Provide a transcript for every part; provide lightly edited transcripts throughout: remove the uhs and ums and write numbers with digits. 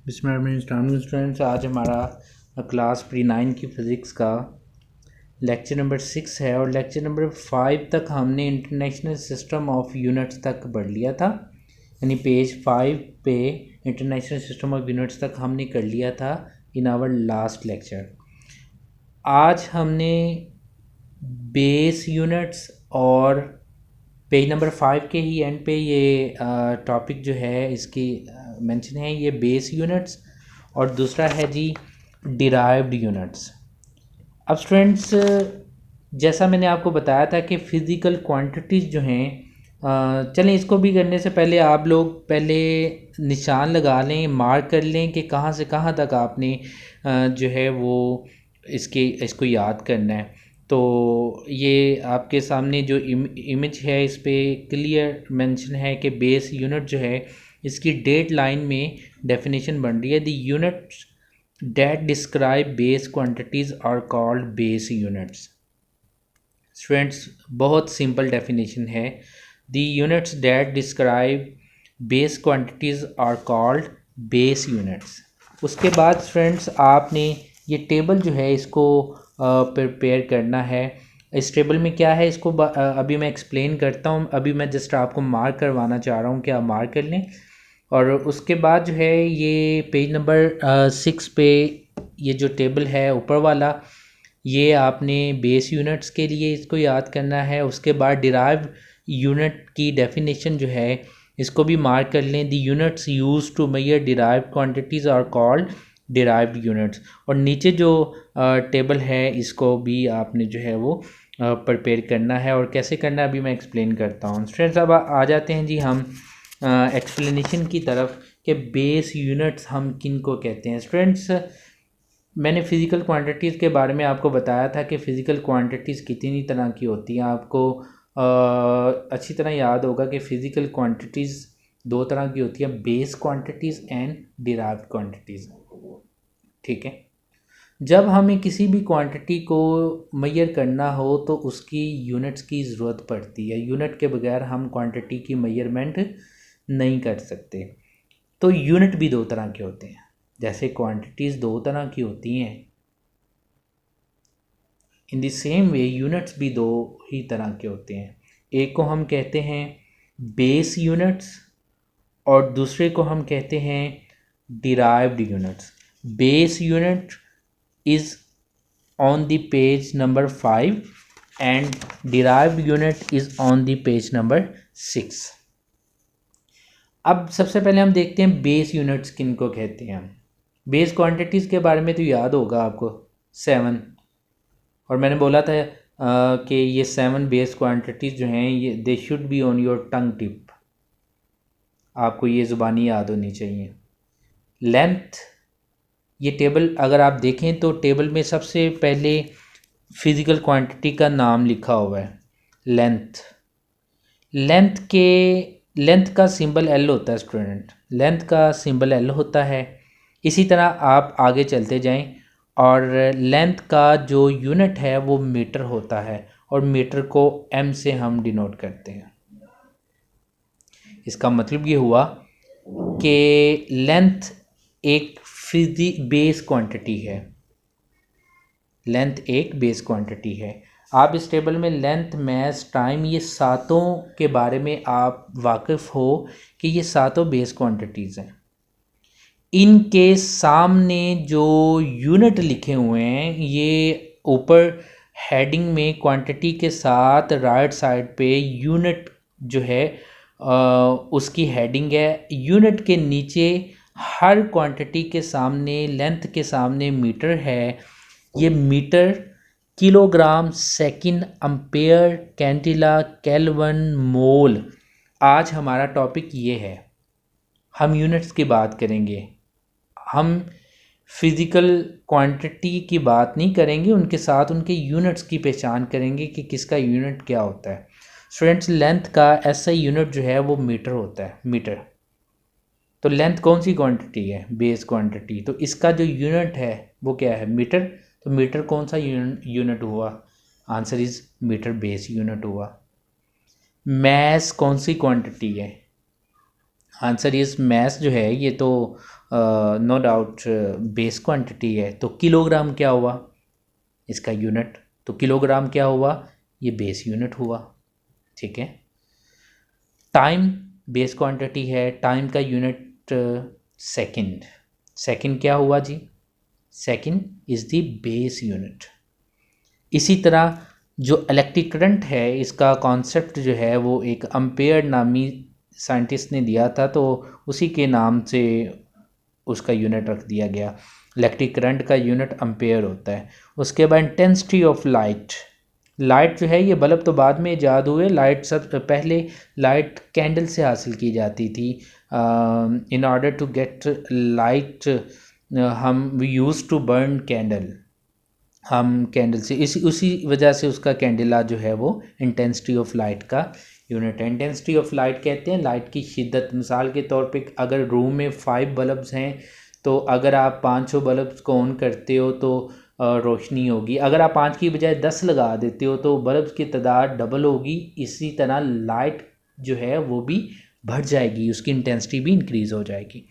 बिस्मिल्लाह students, आज हमारा class pre 9 की फ़िज़िक्स का लेक्चर नंबर 6 है और लेक्चर नंबर 5 तक हमने इंटरनेशनल सिस्टम ऑफ यूनिट्स तक पढ़ लिया था। यानी पेज 5 पे इंटरनेशनल सिस्टम ऑफ यूनिट्स तक हमने कर लिया था इन आवर लास्ट लेक्चर। आज हमने बेस यूनिट्स और पेज नंबर 5 के ही एंड पे ये टॉपिक जो है इसकी मेंशन है, ये बेस यूनिट्स और दूसरा है जी डिराइव्ड यूनिट्स। अब स्टूडेंट्स, जैसा मैंने आपको बताया था कि फ़िज़िकल क्वांटिटीज़ जो हैं, चलें इसको भी करने से पहले आप लोग पहले निशान लगा लें, मार्क कर लें कि कहाँ से कहाँ तक आपने जो है वो इसको याद करना है। तो ये आपके सामने जो इमेज है इस पे क्लियर मेंशन है कि बेस यूनिट जो है इसकी डेट लाइन में डेफिनेशन बन रही है। The units that describe base quantities are called base units. Students, बहुत सिंपल डेफिनेशन है। The units that describe base quantities are called base units. उसके बाद स्टूडेंट्स आपने ये टेबल जो है इसको प्रिपेयर करना है। इस टेबल में क्या है इसको अभी मैं एक्सप्लेन करता हूँ। अभी मैं जस्ट आपको मार्क करवाना चाह रहा हूँ कि आप मार्क कर लें। और उसके बाद जो है ये पेज नंबर 6 पे ये जो टेबल है ऊपर वाला, ये आपने बेस यूनिट्स के लिए इसको याद करना है। उसके बाद डिराइव्ड यूनिट की डेफिनेशन जो है इसको भी मार्क कर लें। The units use to measure derived quantities are called derived units. और नीचे जो टेबल है इसको भी आपने जो है वो प्रिपेयर करना है। और कैसे करना है अभी मैं एक्सप्लेन करता हूँ। स्टूडेंट्स, अब आ जाते हैं जी हम एक्सप्लेनेशन की तरफ कि बेस यूनिट्स हम किन को कहते हैं। स्टूडेंट्स, मैंने फ़िज़िकल क्वांटिटीज़ के बारे में आपको बताया था कि फ़िज़िकल क्वांटिटीज़ कितनी तरह की होती हैं। आपको अच्छी तरह याद होगा कि फ़िज़िकल क्वांटिटीज़ दो तरह की होती हैं, base quantities and derived quantities. ठीक है, जब हमें किसी भी क्वांटिटी को मेजर करना हो तो उसकी यूनिट्स की ज़रूरत पड़ती है। यूनिट के बगैर हम क्वांटिटी की मेजरमेंट नहीं कर सकते। तो यूनिट भी दो तरह के होते हैं, जैसे क्वांटिटीज़ दो तरह की होती हैं, in the same way units भी दो ही तरह के होते हैं। एक को हम कहते हैं बेस यूनिट्स और दूसरे को हम कहते हैं derived units. Base unit is on the page number 5 and derived unit is on the page number 6। अब सबसे पहले हम देखते हैं बेस यूनिट्स किन को कहते हैं। हम बेस क्वांटिटीज़ के बारे में तो याद होगा आपको 7, और मैंने बोला था कि ये 7 बेस क्वांटिटीज़ जो हैं ये they should be on your tongue tip. आपको ये ज़ुबानी याद होनी चाहिए। लेंथ, ये टेबल अगर आप देखें तो टेबल में सबसे पहले फिज़िकल क्वांटिटी का नाम लिखा हुआ है लेंथ। लेंथ का सिंबल एल होता है स्टूडेंट, लेंथ का सिंबल एल होता है। इसी तरह आप आगे चलते जाएं और लेंथ का जो यूनिट है वो मीटर होता है और मीटर को एम से हम डिनोट करते हैं। इसका मतलब ये हुआ कि लेंथ एक बेस क्वांटिटी है। लेंथ एक बेस क्वांटिटी है। आप इस टेबल में लेंथ, मास, टाइम, ये सातों के बारे में आप वाकिफ़ हो कि ये सातों बेस क्वांटिटीज़ हैं। इनके सामने जो यूनिट लिखे हुए हैं ये ऊपर हेडिंग में क्वांटिटी के साथ राइट साइड पे यूनिट जो है उसकी हेडिंग है। यूनिट के नीचे हर क्वांटिटी के सामने, लेंथ के सामने मीटर है। ये meter, kilogram, second, ampere, candela, kelvin, mole. आज हमारा टॉपिक ये है। हम यूनिट्स की बात करेंगे, हम फिज़िकल क्वांटिटी की बात नहीं करेंगे, उनके साथ उनके यूनिट्स की पहचान करेंगे कि किसका यूनिट क्या होता है। स्टूडेंट्स, लेंथ का ऐसा यूनिट जो है वो मीटर होता है, मीटर। तो लेंथ कौन सी क्वांटिटी है? Base quantity. तो इसका जो यूनिट है वो क्या है? मीटर। तो मीटर कौन सा यूनिट हुआ? Answer is metre base unit हुआ। मैस कौन सी क्वांटिटी है? आंसर इज मैस जो है ये तो नो डाउट बेस क्वांटिटी है, तो किलोग्राम क्या हुआ इसका यूनिट, तो किलोग्राम क्या हुआ, ये बेस यूनिट हुआ। ठीक है, टाइम बेस क्वांटिटी है, टाइम का यूनिट सेकंड, सेकंड क्या हुआ जी, second is the base unit. इसी तरह जो इलेक्ट्रिक करंट है इसका कॉन्सेप्ट जो है वो एक अम्पेयर नामी साइंटिस्ट ने दिया था, तो उसी के नाम से उसका यूनिट रख दिया गया। इलेक्ट्रिक करंट का यूनिट अम्पेयर होता है। उसके बाद इंटेंसिटी ऑफ लाइट, लाइट जो है ये बल्ब तो बाद में ईजाद हुए, लाइट सब पहले लाइट कैंडल से हासिल की जाती थी। In order to get light हम we use to burn candle, हम कैंडल से उसी वजह से उसका कैंडला जो है वो इंटेंसिटी ऑफ लाइट का यूनिट है। इंटेंसिटी ऑफ लाइट कहते हैं लाइट की शिद्दत। मिसाल के तौर पे अगर रूम में 5 बल्ब्स हैं तो अगर आप 500 बल्ब्स को ऑन करते हो तो रोशनी होगी, अगर आप 5 की बजाय 10 लगा देते हो तो बल्ब्स की तादाद डबल होगी। इसी तरह लाइट जो है वो भी बढ़ जाएगी, उसकी इंटेंसिटी भी इंक्रीज़ हो जाएगी।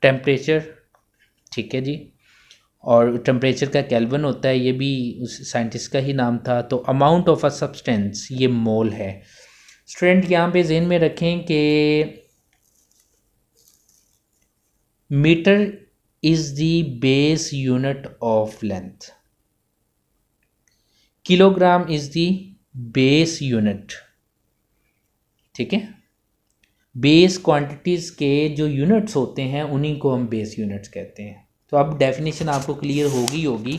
टेम्परेचर, ठीक है जी, और टेम्परेचर का केल्विन होता है, ये भी उस साइंटिस्ट का ही नाम था। तो अमाउंट ऑफ अ सब्सटेंस ये मोल है। स्टूडेंट यहाँ पे ज़हन में रखें कि metre is the base unit of length, kilogram is the base unit. ठीक है, बेस क्वांटिटीज़ के जो यूनिट्स होते हैं उन्हीं को हम बेस यूनिट्स कहते हैं। तो अब डेफिनेशन आपको क्लियर होगी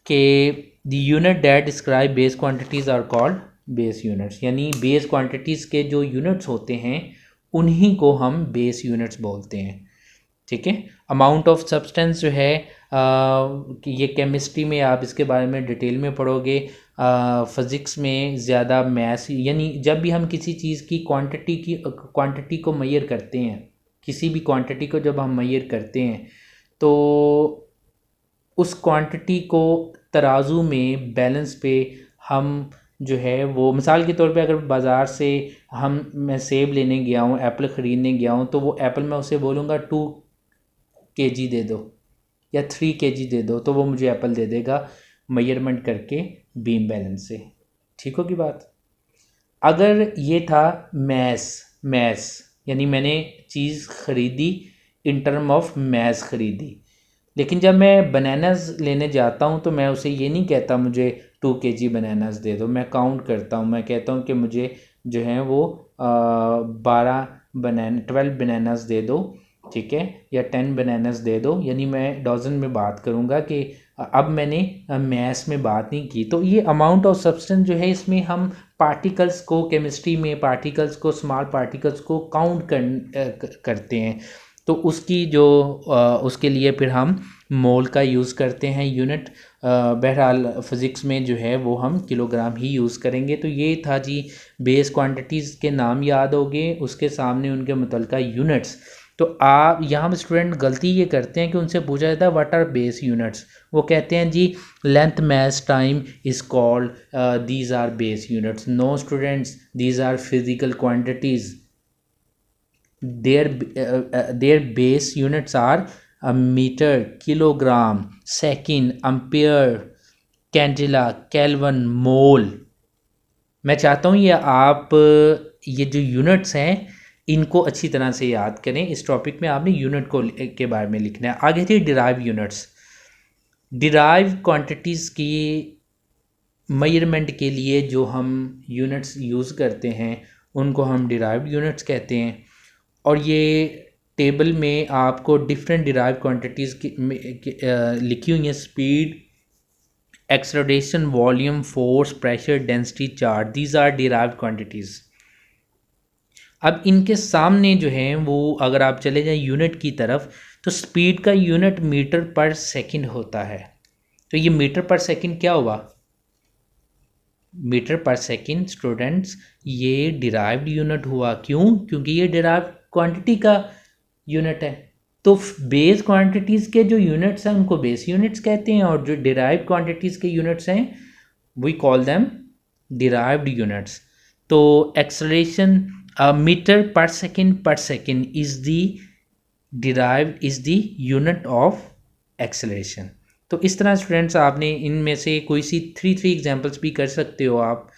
कि the unit that describe base quantities are called base units, यानी बेस क्वांटिटीज़ के जो यूनिट्स होते हैं उन्हीं को हम बेस यूनिट्स बोलते हैं। ठीक है, अमाउंट ऑफ सब्सटेंस जो है कि ये केमिस्ट्री में आप इसके बारे में डिटेल में पढ़ोगे, फ़िज़िक्स में ज़्यादा मैथ्स, यानी जब भी हम किसी चीज़ की क्वांटिटी को मेजर करते हैं, किसी भी क्वांटिटी को जब हम मेजर करते हैं तो उस क्वांटिटी को तराजू में बैलेंस पे हम जो है वो, मिसाल के तौर पे अगर बाज़ार से मैं सेब लेने गया हूँ, एप्पल ख़रीदने गया हूँ, तो वो एप्पल मैं उसे बोलूँगा 2 kg दे दो या 3 kg दे दो, तो वो मुझे एप्पल दे देगा मेजरमेंट करके बीम बैलेंस से। ठीक होगी बात। अगर ये था मैथ्स यानी मैंने चीज़ ख़रीदी इन टर्म ऑफ मैथ्स ख़रीदी, लेकिन जब मैं बनानास लेने जाता हूँ तो मैं उसे ये नहीं कहता मुझे 2 kg बनानास दे दो, मैं काउंट करता हूँ, मैं कहता हूँ कि मुझे जो है वो 12 बनानास दे दो, ठीक है, या 10 बनानास दे दो, यानी मैं डजन में बात करूँगा कि अब मैंने मैथ्स में बात नहीं की। तो ये अमाउंट ऑफ सब्सटेंस जो है इसमें हम पार्टिकल्स को, केमिस्ट्री में पार्टिकल्स को, स्मॉल पार्टिकल्स को काउंट करते हैं, तो उसकी जो उसके लिए फिर हम मोल का यूज़ करते हैं यूनिट। बहरहाल फ़िज़िक्स में जो है वो हम किलोग्राम ही यूज़ करेंगे। तो ये था जी, बेस क्वांटिटीज़ के नाम याद हो गए, उसके सामने उनके मुतल्लिका यूनिट्स। तो आप यहाँ पर स्टूडेंट गलती ये करते हैं कि उनसे पूछा जाता है व्हाट आर बेस यूनिट्स, वो कहते हैं जी length mass time is called these are base units. No students, these are physical quantities, their base units are a meter, kilogram, second, ampere, candela, kelvin, mole. मैं चाहता हूँ ये आप ये जो यूनिट्स हैं इनको अच्छी तरह से याद करें। इस टॉपिक में आपने यूनिट को के बारे में लिखना है। आगे थी डिराइव यूनिट्स। डिराइव क्वांटिटीज़ की मेजरमेंट के लिए जो हम यूनिट्स यूज़ करते हैं उनको हम डिराइव्ड यूनिट्स कहते हैं। और ये टेबल में आपको डिफरेंट डिराइव क्वांटिटीज़ की लिखी हुई हैं। Speed, acceleration, volume, force, pressure, density, charge, these are derived quantities. अब इनके सामने जो है वो अगर आप चले जाएं यूनिट की तरफ, तो स्पीड का यूनिट मीटर पर सेकंड होता है। तो ये मीटर पर सेकंड क्या हुआ, मीटर पर सेकंड स्टूडेंट्स ये डिराइव्ड यूनिट हुआ। क्यों? क्योंकि ये डिराइव्ड क्वांटिटी का यूनिट है। तो बेस क्वांटिटीज़ के जो यूनिट्स हैं उनको बेस यूनिट्स कहते हैं, और जो डिराइव्ड क्वांटिटीज़ के यूनिट्स हैं we call them derived units. तो acceleration metre per second is the derived is the unit of acceleration. तो इस तरह स्टूडेंट्स आपने इनमें से कोई सी थ्री एग्जांपल्स भी कर सकते हो आप।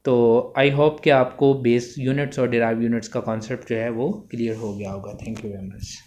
तो आई होप कि आपको बेस यूनिट्स और डिराइव यूनिट्स का कॉन्सेप्ट जो है वो क्लियर हो गया होगा। Thank you very much.